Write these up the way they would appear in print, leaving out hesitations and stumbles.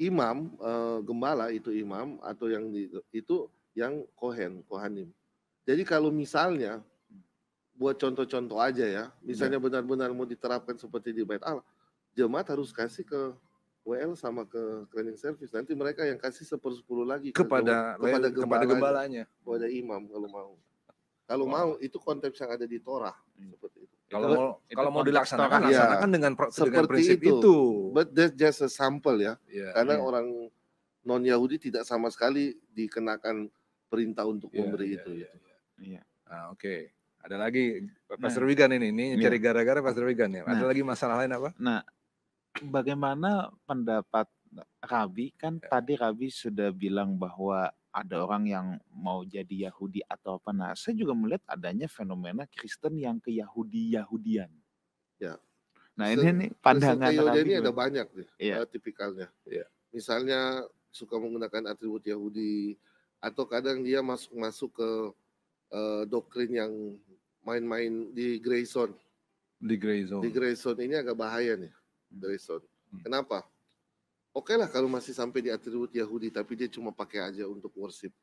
imam, gembala itu imam atau yang itu yang kohanim. Jadi kalau misalnya buat contoh-contoh aja ya, misalnya benar-benar mau diterapkan seperti di Bait Allah, jemaat harus kasih ke WL sama ke cleaning service. Nanti mereka yang kasih 1/10 lagi kepada gembalanya, kepada imam kalau mau itu konteks yang ada di Torah seperti itu. Kalau mau dilaksanakan, laksanakan dengan prinsip itu. But that's just a sample ya. Karena orang non Yahudi tidak sama sekali dikenakan perintah untuk memberi itu. Oke. Ada lagi Pastor Wigan ini cari gara-gara Pastor Wigan ya. Ada lagi masalah lain apa? Nah, bagaimana pendapat Rabi? Kan tadi Rabi sudah bilang bahwa ada orang yang mau jadi Yahudi atau apa. Nah, saya juga melihat adanya fenomena Kristen yang ke Yahudian. Ya. Nah, ini pandangan Rabi ini ada banyak nih, tipikalnya. Ya. Misalnya suka menggunakan atribut Yahudi atau kadang dia masuk ke doktrin yang main-main di gray zone. Di gray zone ini agak bahaya nih. Gray zone. Kenapa? Oke lah kalau masih sampai di atribut Yahudi, tapi dia cuma pakai aja untuk worship.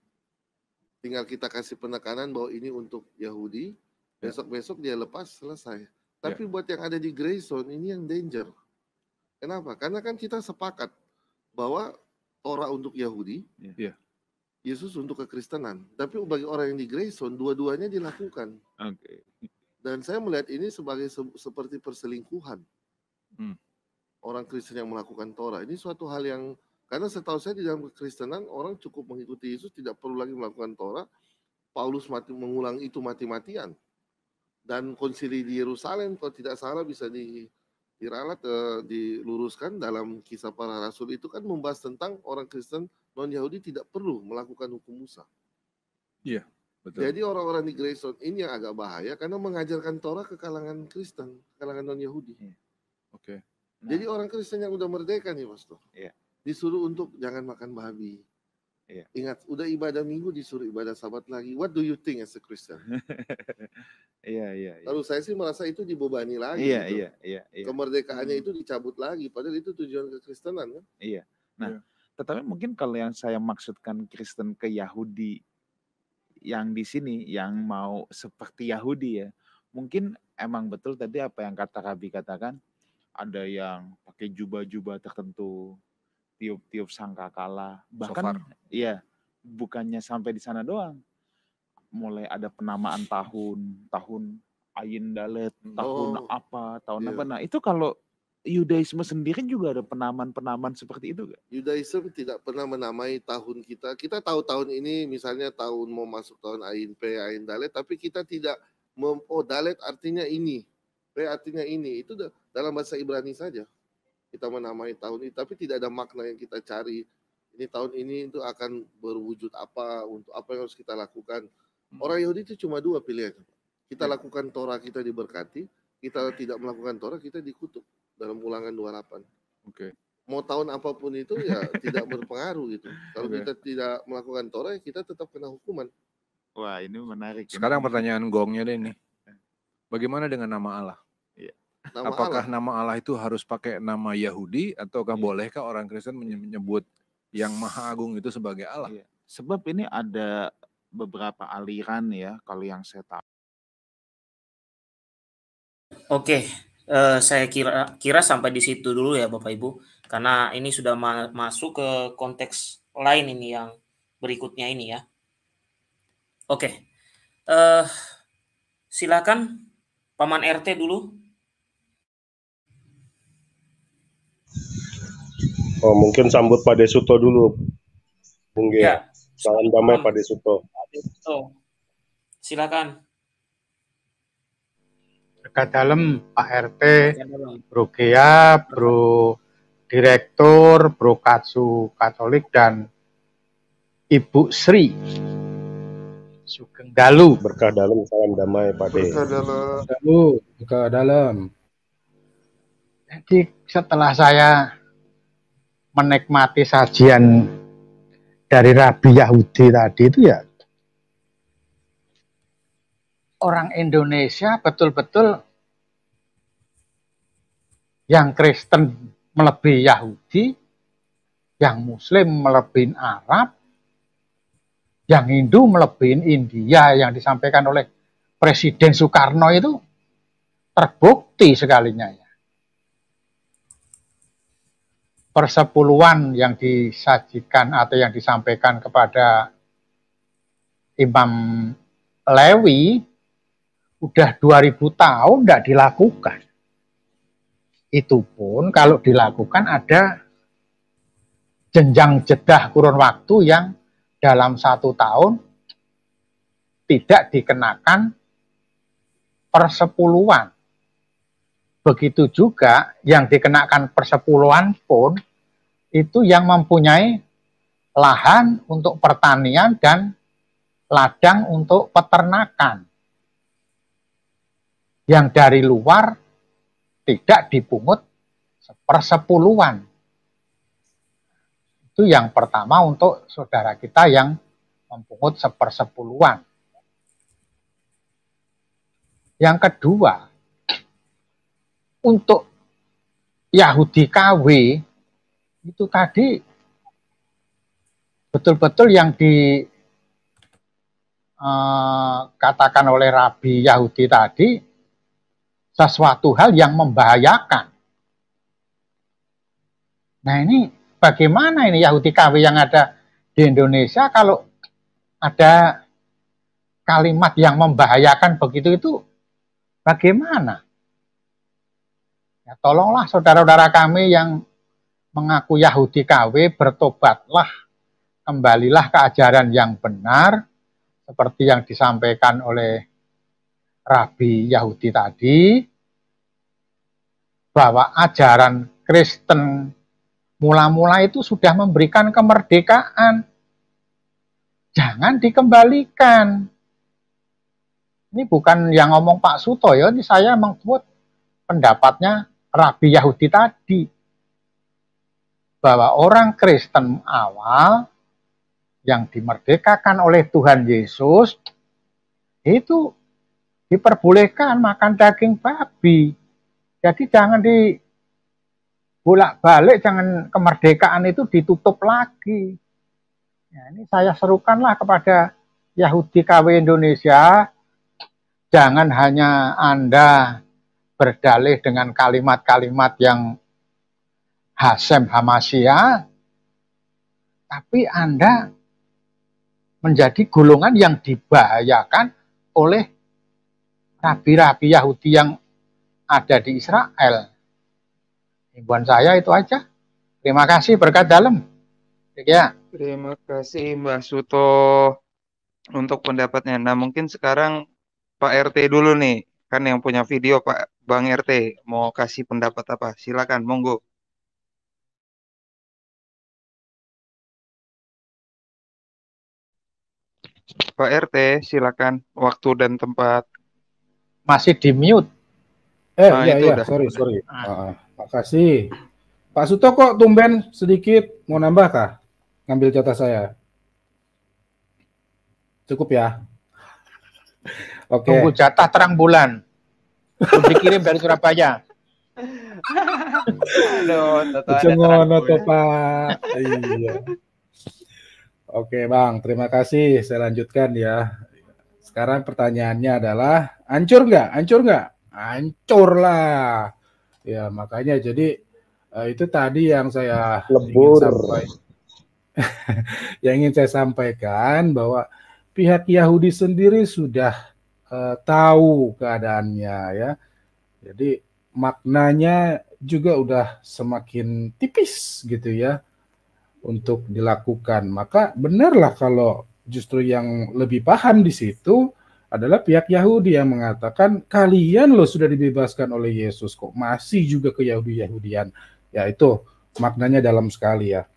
Tinggal kita kasih penekanan bahwa ini untuk Yahudi, besok-besok dia lepas, selesai. Tapi buat yang ada di gray zone, ini yang danger. Kenapa? Karena kan kita sepakat bahwa Torah untuk Yahudi, Yesus untuk kekristenan. Tapi bagi orang yang di gray zone, dua-duanya dilakukan. Dan saya melihat ini sebagai seperti perselingkuhan. Orang Kristen yang melakukan Torah. Ini suatu hal yang, karena setahu saya di dalam kekristenan, orang cukup mengikuti Yesus, tidak perlu lagi melakukan Torah. Paulus mengulang itu mati-matian. Dan konsili di Yerusalem, kalau tidak salah bisa diralat, diluruskan dalam Kisah Para Rasul itu kan membahas tentang orang Kristen non-Yahudi tidak perlu melakukan hukum Musa. Iya, betul. Jadi orang-orang di Gray Zone ini yang agak bahaya karena mengajarkan Torah ke kalangan Kristen, kalangan non-Yahudi. Oke. Jadi orang Kristen yang udah merdeka nih, Pastor, disuruh untuk jangan makan babi. Ingat, udah ibadah minggu disuruh ibadah sabat lagi. What do you think as a Christian? Kalau saya sih merasa itu dibebani lagi. Kemerdekaannya itu dicabut lagi, padahal itu tujuan kekristenan kan? Nah, tetapi mungkin kalau yang saya maksudkan Kristen ke Yahudi yang di sini yang mau seperti Yahudi ya, mungkin emang betul tadi apa yang kata Rabi katakan. Ada yang pakai jubah-jubah tertentu, tiup-tiup sangkakala, bahkan bukannya sampai di sana doang. Mulai ada penamaan tahun Ayin Dalet, tahun apa. Nah, itu kalau Yudaisme sendiri juga ada penamaan seperti itu gak? Yudaisme tidak pernah menamai tahun kita. Kita tahu tahun ini misalnya tahun mau masuk tahun Ayin P, Ayin Dalet, tapi kita tidak Dalet artinya ini. Artinya ini, itu dalam bahasa Ibrani saja kita menamai tahun ini, tapi tidak ada makna yang kita cari. Ini tahun ini itu akan berwujud apa, untuk apa yang harus kita lakukan. Orang Yahudi itu cuma dua pilihan. Kita lakukan Torah, kita diberkati. Kita tidak melakukan Torah, kita dikutuk dalam Ulangan 28. Mau tahun apapun itu ya tidak berpengaruh gitu. Kalau kita tidak melakukan Torah, kita tetap kena hukuman. Wah, ini menarik. Sekarang pertanyaan gongnya deh nih. Bagaimana dengan nama Allah? Apakah nama Allah itu harus pakai nama Yahudi ataukah bolehkah orang Kristen menyebut yang Maha Agung itu sebagai Allah? Sebab ini ada beberapa aliran ya kalau yang saya tahu. Oke, saya kira sampai di situ dulu ya Bapak Ibu, karena ini sudah masuk ke konteks lain ini yang berikutnya ini ya. Oke, silakan Paman RT dulu. Mungkin sambut Pak Desuto dulu, Bung G. Salam damai Pak Desuto. Silakan. Dekat dalam Pak RT, Bro Gea, Bro Direktur, Bro Katsu Katolik, dan Ibu Sri Sugeng Dalu. Berkah dalam, salam damai Pak D. Berkah dalam. Jadi setelah saya menikmati sajian dari Rabi Yahudi tadi itu ya, orang Indonesia betul-betul yang Kristen melebihi Yahudi yang Muslim melebihin Arab, yang Hindu melebihin India, yang disampaikan oleh Presiden Soekarno itu terbukti sekalinya ya. Persepuluhan yang disajikan atau yang disampaikan kepada Imam Lewi udah 2000 tahun tidak dilakukan. Itu pun kalau dilakukan ada jenjang jedah kurun waktu yang dalam 1 tahun tidak dikenakan persepuluhan. Begitu juga yang dikenakan persepuluhan pun itu yang mempunyai lahan untuk pertanian dan ladang untuk peternakan. Yang dari luar tidak dipungut persepuluhan. Itu yang pertama untuk saudara kita yang mempungut sepersepuluhan. Yang kedua, untuk Yahudi KW itu tadi betul-betul yang dikatakan oleh Rabi Yahudi tadi sesuatu hal yang membahayakan. Nah ini bagaimana ini Yahudi KW yang ada di Indonesia kalau ada kalimat yang membahayakan begitu itu bagaimana? Ya, tolonglah saudara-saudara kami yang mengaku Yahudi KW, bertobatlah, kembalilah ke ajaran yang benar, seperti yang disampaikan oleh Rabi Yahudi tadi, bahwa ajaran Kristen mula-mula itu sudah memberikan kemerdekaan. Jangan dikembalikan. Ini bukan yang ngomong Pak Suto ya, ini saya membuat pendapatnya Rabi Yahudi tadi, bahwa orang Kristen awal yang dimerdekakan oleh Tuhan Yesus itu diperbolehkan makan daging babi. Jadi jangan dibolak-balik, jangan kemerdekaan itu ditutup lagi. Ya, ini saya serukanlah kepada Yahudi KW Indonesia, jangan hanya Anda berdalih dengan kalimat-kalimat yang Hasem Hamasia, tapi Anda menjadi golongan yang dibahayakan oleh rabi-rabi Yahudi yang ada di Israel. Himbauan saya itu aja. Terima kasih, berkat dalam. Ya. Terima kasih Mbak Suto untuk pendapatnya. Nah mungkin sekarang Pak RT dulu nih, kan yang punya video Pak Bang RT mau kasih pendapat apa? Silakan, monggo. Pak RT, silakan, waktu dan tempat. Masih di mute. Iya, sorry. Makasih. Pak Suto kok tumben sedikit, mau nambah kah? Ngambil jatah saya. Cukup ya? Oke. Tunggu jatah terang bulan. Dikirim dari Surabaya. Aduh, ngono to Pak. Iya. Oke Bang, terima kasih. Saya lanjutkan ya. Sekarang pertanyaannya adalah, hancur nggak? Hancur lah. Ya makanya jadi itu tadi yang saya ingin saya sampaikan bahwa pihak Yahudi sendiri sudah tahu keadaannya ya. Jadi maknanya juga udah semakin tipis gitu ya untuk dilakukan. Maka benarlah kalau justru yang lebih paham di situ adalah pihak Yahudi yang mengatakan kalian loh sudah dibebaskan oleh Yesus kok masih juga ke Yahudi-Yahudian. Ya itu maknanya dalam sekali ya.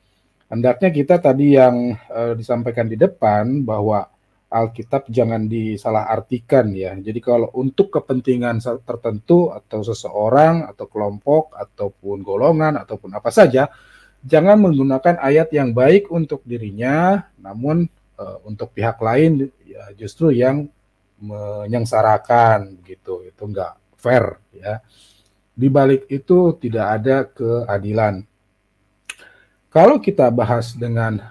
Hendaknya kita tadi yang disampaikan di depan bahwa Alkitab jangan disalahartikan ya. Jadi kalau untuk kepentingan tertentu atau seseorang atau kelompok ataupun golongan ataupun apa saja, jangan menggunakan ayat yang baik untuk dirinya, namun untuk pihak lain ya justru yang menyengsarakan gitu. Itu enggak fair ya. Di balik itu tidak ada keadilan. Kalau kita bahas dengan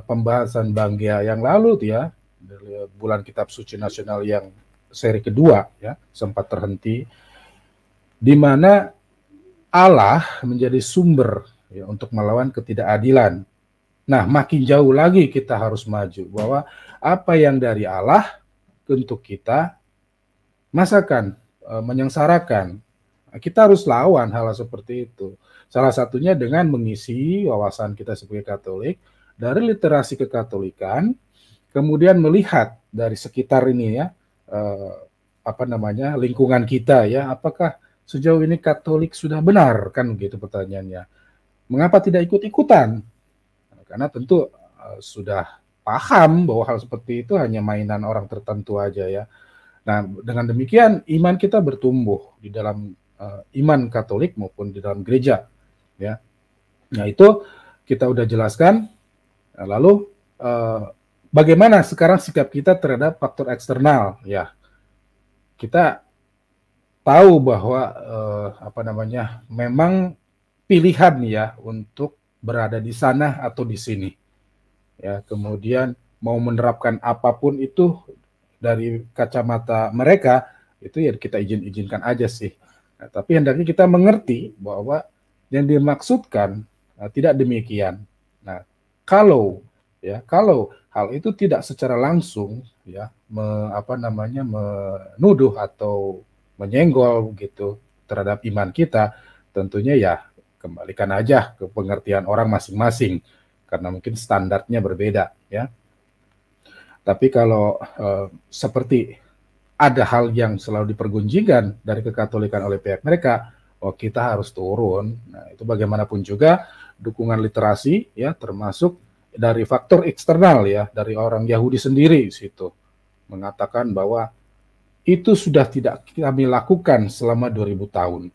pembahasan Bang Gia yang lalu tuh ya, dari bulan Kitab Suci Nasional yang seri kedua ya, sempat terhenti, di mana Allah menjadi sumber ya, untuk melawan ketidakadilan. Nah, makin jauh lagi kita harus maju bahwa apa yang dari Allah untuk kita masakan, menyengsarakan. Kita harus lawan hal seperti itu. Salah satunya dengan mengisi wawasan kita sebagai Katolik dari literasi kekatolikan, kemudian melihat dari sekitar ini ya, lingkungan kita ya, apakah sejauh ini Katolik sudah benar, kan gitu pertanyaannya. Mengapa tidak ikut-ikutan? Karena tentu sudah paham bahwa hal seperti itu hanya mainan orang tertentu aja ya. Nah, dengan demikian iman kita bertumbuh di dalam iman Katolik maupun di dalam gereja ya. Nah, itu kita udah jelaskan. Nah, lalu bagaimana sekarang sikap kita terhadap faktor eksternal ya. Kita tahu bahwa memang pilihan ya untuk berada di sana atau di sini ya, kemudian mau menerapkan apapun itu dari kacamata mereka itu ya kita izinkan aja sih. Nah, tapi hendaknya kita mengerti bahwa yang dimaksudkan tidak demikian. Nah, kalau hal itu tidak secara langsung ya menuduh atau menyenggol gitu terhadap iman kita, tentunya ya kembalikan aja ke pengertian orang masing-masing karena mungkin standarnya berbeda ya. Tapi kalau seperti ada hal yang selalu dipergunjingkan dari kekatolikan oleh pihak mereka, kita harus turun. Nah, itu bagaimanapun juga dukungan literasi ya, termasuk dari faktor eksternal ya, dari orang Yahudi sendiri situ mengatakan bahwa itu sudah tidak kami lakukan selama 2000 tahun.